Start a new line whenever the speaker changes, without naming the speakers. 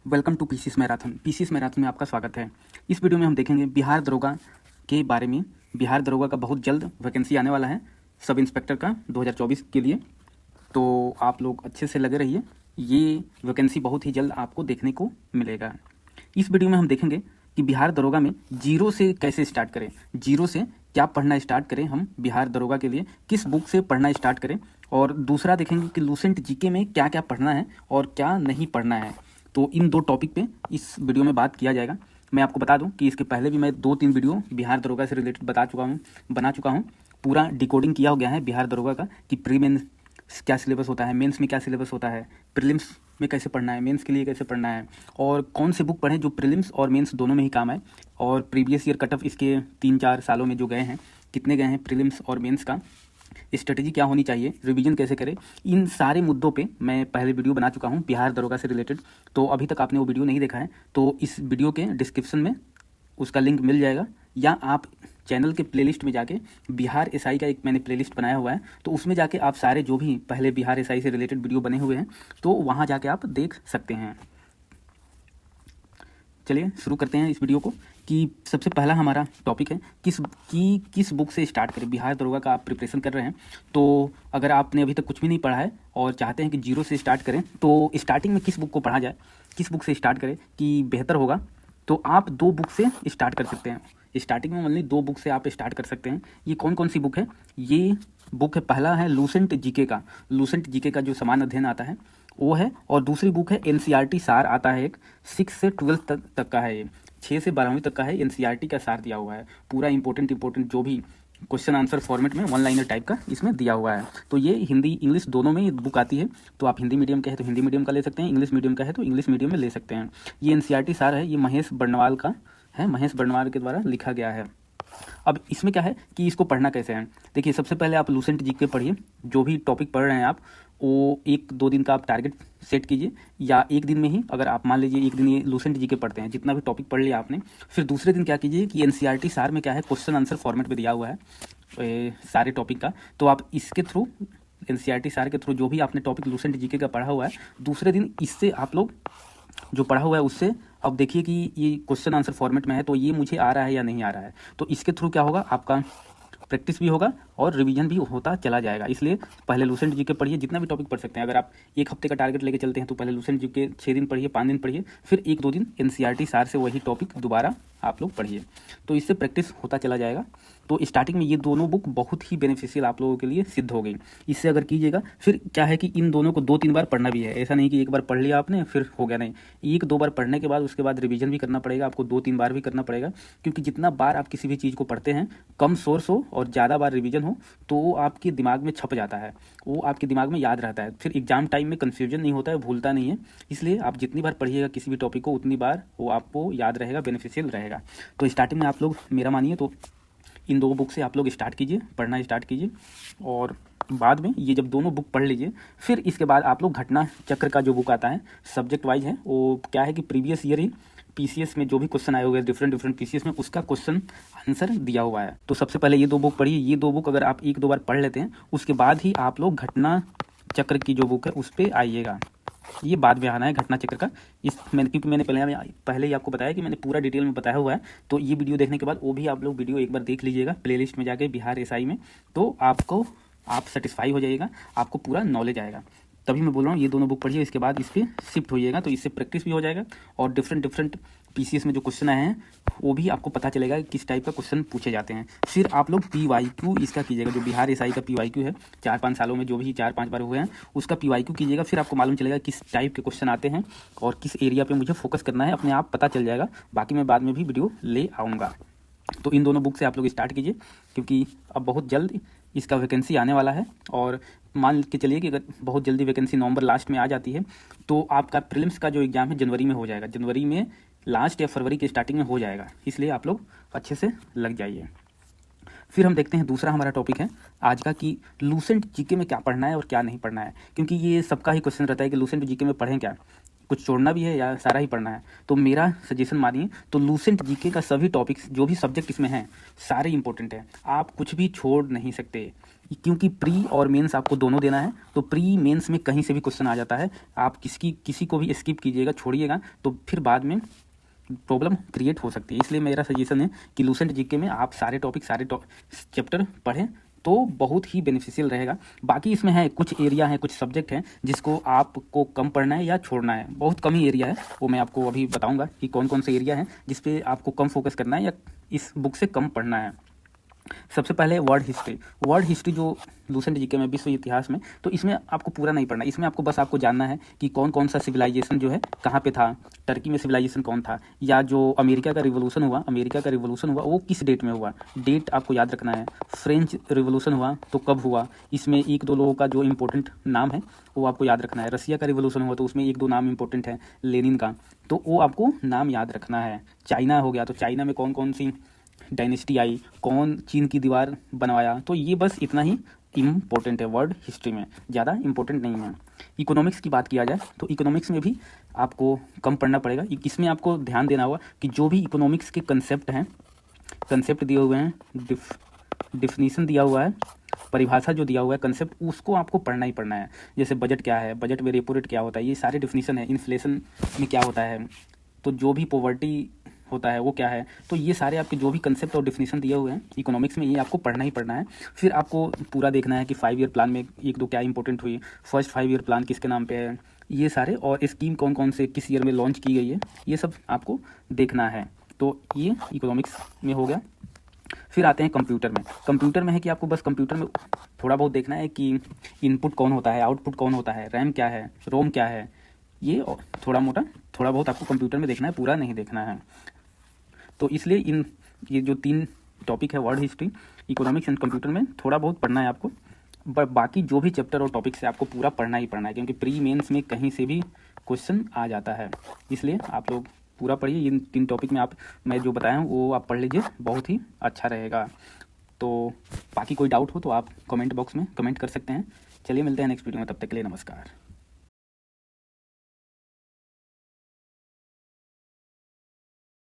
Welcome to PCS marathon. PCS marathon में आपका स्वागत है। इस वीडियो में हम देखेंगे बिहार दरोगा के बारे में। बिहार दरोगा का बहुत जल्द वैकेंसी आने वाला है सब इंस्पेक्टर का 2024 के लिए, तो आप लोग अच्छे से लगे रहिए। ये वैकेंसी बहुत ही जल्द आपको देखने को मिलेगा। इस वीडियो में हम देखेंगे कि बिहार दरोगा में जीरो से कैसे स्टार्ट करें, जीरो से क्या पढ़ना स्टार्ट करें हम बिहार दरोगा के लिए, किस बुक से पढ़ना स्टार्ट करें, और दूसरा देखेंगे कि लूसेंट जीके में क्या क्या पढ़ना है और क्या नहीं पढ़ना है। तो इन दो टॉपिक पे इस वीडियो में बात किया जाएगा। मैं आपको बता दूं कि इसके पहले भी मैं 2-3 वीडियो बिहार दरोगा से रिलेटेड बना चुका हूं। पूरा डिकोडिंग किया हो गया है बिहार दरोगा का कि प्री मेंस क्या सिलेबस होता है, मेंस में क्या सिलेबस होता है, प्रीलिम्स में कैसे पढ़ना है, मेंस के लिए कैसे पढ़ना है, और कौन से बुक पढ़ें जो प्रीलिम्स और मेंस दोनों में ही काम आए, और प्रीवियस ईयर कट ऑफ इसके 3-4 सालों में जो गए हैं, कितने गए हैं प्रीलिम्स और मेंस का, स्ट्रेटजी क्या होनी चाहिए, रिवीजन कैसे करें। इन सारे मुद्दों पे मैं पहले वीडियो बना चुका हूँ बिहार दरोगा से रिलेटेड। तो अभी तक आपने वो वीडियो नहीं देखा है तो इस वीडियो के डिस्क्रिप्शन में उसका लिंक मिल जाएगा, या आप चैनल के प्लेलिस्ट में जाके बिहार एसआई का एक मैंने प्लेलिस्ट बनाया हुआ है, तो उसमें जाके आप सारे जो भी पहले बिहार एसआई से रिलेटेड वीडियो बने हुए हैं तो वहाँ जाके आप देख सकते हैं। चलिए शुरू करते हैं इस वीडियो को कि सबसे पहला हमारा टॉपिक है किस बुक से स्टार्ट करें। बिहार दरोगा का आप प्रिपरेशन कर रहे हैं तो अगर आपने अभी तक कुछ भी नहीं पढ़ा है और चाहते हैं कि जीरो से स्टार्ट करें तो स्टार्टिंग में किस बुक को पढ़ा जाए, किस बुक से स्टार्ट करें कि बेहतर होगा, तो आप 2 बुक से स्टार्ट कर सकते हैं। स्टार्टिंग में ओनली 2 बुक से आप स्टार्ट कर सकते हैं। ये कौन कौन सी बुक है? ये बुक है, पहला है लूसेंट जीके का, लूसेंट जीके का जो समान अध्ययन आता है वो है, और दूसरी बुक है एनसीईआरटी सार आता है एक, 6 से 12 तक का है, ये 6 से 12वीं तक का है। एनसीईआरटी का सार दिया हुआ है, पूरा इंपॉर्टेंट जो भी क्वेश्चन आंसर फॉर्मेट में 1 लाइनर टाइप का इसमें दिया हुआ है। तो ये हिंदी इंग्लिश दोनों में ये बुक आती है, तो आप हिंदी मीडियम का है तो हिंदी मीडियम का ले सकते हैं, इंग्लिश मीडियम का है तो इंग्लिश मीडियम में ले सकते हैं। ये एनसीईआरटी सार है, ये महेश बर्णवाल का है, महेश बर्णवाल के द्वारा लिखा गया है। अब इसमें क्या है कि इसको पढ़ना कैसे है। देखिए, सबसे पहले आप लूसेंट जीके पढ़िए। जो भी टॉपिक पढ़ रहे हैं आप वो 1-2 दिन का आप टारगेट सेट कीजिए, या एक दिन में ही, अगर आप मान लीजिए एक दिन ये लूसेंट जीके पढ़ते हैं, जितना भी टॉपिक पढ़ लिया आपने, फिर दूसरे दिन क्या कीजिए कि एनसीईआरटी सार में क्या है, क्वेश्चन आंसर फॉर्मेट में दिया हुआ है सारे टॉपिक का, तो आप इसके थ्रू, एनसीईआरटी सार के थ्रू जो भी आपने टॉपिक लूसेंट जीके का पढ़ा हुआ है, दूसरे दिन इससे आप लोग जो पढ़ा हुआ है उससे अब देखिए कि ये क्वेश्चन आंसर फॉर्मेट में है तो ये मुझे आ रहा है या नहीं आ रहा है। तो इसके थ्रू क्या होगा, आपका प्रैक्टिस भी होगा और रिवीजन भी होता चला जाएगा। इसलिए पहले लूसेंट जीके पढ़िए, जितना भी टॉपिक पढ़ सकते हैं। अगर आप एक हफ्ते का टारगेट लेके चलते हैं तो पहले लूसेंट जीके 6 दिन पढ़िए, 5 दिन पढ़िए, फिर 1-2 दिन एनसीईआरटी सार से वही टॉपिक दोबारा आप लोग पढ़िए, तो इससे प्रैक्टिस होता चला जाएगा। तो स्टार्टिंग में ये दोनों बुक बहुत ही बेनिफिशियल आप लोगों के लिए सिद्ध हो गई। इससे अगर कीजिएगा, फिर क्या है कि इन दोनों को 2-3 बार पढ़ना भी है। ऐसा नहीं कि एक बार पढ़ लिया आपने फिर हो गया, नहीं, 1-2 बार पढ़ने के बाद उसके बाद रिवीजन भी करना पड़ेगा आपको, 2-3 बार भी करना पड़ेगा, क्योंकि जितना बार आप किसी भी चीज़ को पढ़ते हैं, कम सोर्स हो और ज़्यादा बार रिवीजन हो तो वो आपके दिमाग में छप जाता है, वो आपके दिमाग में याद रहता है, फिर एग्जाम टाइम में कन्फ्यूजन नहीं होता है, भूलता नहीं है। इसलिए आप जितनी बार पढ़िएगा किसी भी टॉपिक को उतनी बार वो आपको याद रहेगा, बेनिफिशियल रहेगा। तो स्टार्टिंग में आप लोग मेरा मानिए तो इन 2 बुक से आप लोग स्टार्ट कीजिए, पढ़ना स्टार्ट कीजिए, और बाद में ये जब दोनों बुक पढ़ लीजिए, फिर इसके बाद आप लोग घटना चक्र का जो बुक आता है सब्जेक्ट वाइज है, वो क्या है कि प्रीवियस ईयर ही पीसीएस में जो भी क्वेश्चन आए हुए हैं डिफरेंट पीसीएस में, उसका क्वेश्चन आंसर दिया हुआ है। तो सबसे पहले ये 2 बुक पढ़िए। ये 2 बुक अगर आप 1-2 बार पढ़ लेते हैं, उसके बाद ही आप लोग घटना चक्र की जो बुक है उस पर आइएगा। ये बाद में आना है घटना चक्र का, क्योंकि मैंने पहले ही आपको बताया कि मैंने पूरा डिटेल में बताया हुआ है। तो ये वीडियो देखने के बाद वो भी आप लोग वीडियो एक बार देख लीजिएगा प्लेलिस्ट में जाके बिहार एसआई में, तो आप सेटिस्फाई हो जाइएगा, आपको पूरा नॉलेज आएगा। तभी मैं बोल रहा हूँ ये दोनों बुक पढ़िए, इसके बाद इस पर शिफ्ट होइएगा, तो इससे प्रैक्टिस भी हो जाएगा, और डिफरेंट पीसीएस में जो क्वेश्चन आए हैं वो भी आपको पता चलेगा कि किस टाइप का क्वेश्चन पूछे जाते हैं। फिर आप लोग पीवाईक्यू इसका कीजिएगा, जो बिहार एसआई का पीवाईक्यू है, 4-5 सालों में जो भी 4-5 बार हुए हैं उसका पीवाईक्यू कीजिएगा। फिर आपको मालूम चलेगा किस टाइप के क्वेश्चन आते हैं और किस एरिया पे मुझे फोकस करना है, अपने आप पता चल जाएगा। बाकी मैं बाद में भी वीडियो ले आऊँगा। तो इन दोनों बुक से आप लोग स्टार्ट कीजिए, क्योंकि अब बहुत जल्द इसका वैकेंसी आने वाला है, और मान के चलिए कि अगर बहुत जल्दी वैकेंसी नवंबर लास्ट में आ जाती है तो आपका प्रीलिम्स का जो एग्ज़ाम है जनवरी में हो जाएगा, जनवरी में लास्ट या फरवरी के स्टार्टिंग में हो जाएगा। इसलिए आप लोग अच्छे से लग जाइए। फिर हम देखते हैं दूसरा हमारा टॉपिक है आज का कि लूसेंट जीके में क्या पढ़ना है और क्या नहीं पढ़ना है, क्योंकि ये सबका ही क्वेश्चन रहता है कि लूसेंट जीके में पढ़ें क्या, कुछ छोड़ना भी है या सारा ही पढ़ना है। तो मेरा सजेशन मानिए तो लूसेंट जीके का सभी टॉपिक्स जो भी सब्जेक्ट इसमें हैं सारे इंपॉर्टेंट हैं, आप कुछ भी छोड़ नहीं सकते। क्योंकि प्री और मेंस आपको दोनों देना है, तो प्री मेंस में कहीं से भी क्वेश्चन आ जाता है। आप किसी को भी स्किप कीजिएगा, छोड़िएगा, तो फिर बाद में प्रॉब्लम क्रिएट हो सकती है। इसलिए मेरा सजेशन है कि लूसेंट जीके में आप सारे टॉपिक सारे चैप्टर पढ़ें तो बहुत ही बेनिफिशियल रहेगा। बाकी इसमें है कुछ एरिया है, कुछ सब्जेक्ट हैं जिसको आपको कम पढ़ना है या छोड़ना है। बहुत कम ही एरिया है, वो मैं आपको अभी बताऊंगा कि कौन कौन से एरिया हैं जिस पे आपको कम फोकस करना है या इस बुक से कम पढ़ना है। सबसे पहले वर्ल्ड हिस्ट्री जो लूसेंट जीके में विश्व इतिहास में, तो इसमें आपको पूरा नहीं पढ़ना। इसमें आपको जानना है कि कौन कौन सा सिविलाइजेशन जो है कहाँ पे था, टर्की में सिविलाइजेशन कौन था, या जो अमेरिका का रिवोल्यूशन हुआ वो किस डेट में हुआ, डेट आपको याद रखना है। फ्रेंच रिवोल्यूशन हुआ तो कब हुआ, इसमें एक दो लोगों का जो इंपॉर्टेंट नाम है वो आपको याद रखना है। रसिया का रिवोल्यूशन हुआ तो उसमें एक दो नाम इंपॉर्टेंट है, लेनिन का, तो वो आपको नाम याद रखना है। चाइना हो गया तो चाइना में कौन कौन सी डायनेस्टी आई, कौन चीन की दीवार बनवाया, तो ये बस इतना ही इम्पोर्टेंट है वर्ल्ड हिस्ट्री में, ज़्यादा इम्पोर्टेंट नहीं है। इकोनॉमिक्स की बात किया जाए तो इकोनॉमिक्स में भी आपको कम पढ़ना पड़ेगा। इसमें आपको ध्यान देना होगा कि जो भी इकोनॉमिक्स के कंसेप्ट दिए हुए हैं, डिफिनीसन दिया हुआ है, परिभाषा जो दिया हुआ है कंसेप्ट, उसको आपको पढ़ना ही पढ़ना है। जैसे बजट क्या है, बजट में रेपो रेट क्या होता है, ये सारे डिफिनीसन है। इन्फ्लेशन में क्या होता है, तो जो भी पॉवर्टी होता है वो क्या है, तो ये सारे आपके जो भी कंसेप्ट और डिफिनीशन दिए हुए हैं इकोनॉमिक्स में, ये आपको पढ़ना ही पढ़ना है। फिर आपको पूरा देखना है कि 5 ईयर प्लान में एक दो क्या इंपॉर्टेंट हुई, फर्स्ट 5 ईयर प्लान किसके नाम पे है, ये सारे, और स्कीम कौन कौन से किस ईयर में लॉन्च की गई है, ये सब आपको देखना है। तो ये इकोनॉमिक्स में हो गया। फिर आते हैं कंप्यूटर में है कि आपको बस कंप्यूटर में थोड़ा बहुत देखना है कि इनपुट कौन होता है, आउटपुट कौन होता है, रैम क्या है, रोम क्या है, ये थोड़ा बहुत आपको कंप्यूटर में देखना है, पूरा नहीं देखना है। तो इसलिए ये जो 3 टॉपिक है world history, economics and computer में थोड़ा बहुत पढ़ना है आपको। बाकी जो भी चैप्टर और टॉपिक से आपको पूरा पढ़ना ही पढ़ना है, क्योंकि प्री मेंस में कहीं से भी क्वेश्चन आ जाता है। इसलिए आप लोग पूरा पढ़िए। इन 3 टॉपिक में मैं जो बताया हूँ वो आप पढ़ लीजिए, बहुत ही अच्छा रहेगा। तो बाकी कोई डाउट हो तो आप कमेंट बॉक्स में कमेंट कर सकते हैं। चलिए मिलते हैं नेक्स्ट वीडियो में, तब तक के लिए नमस्कार।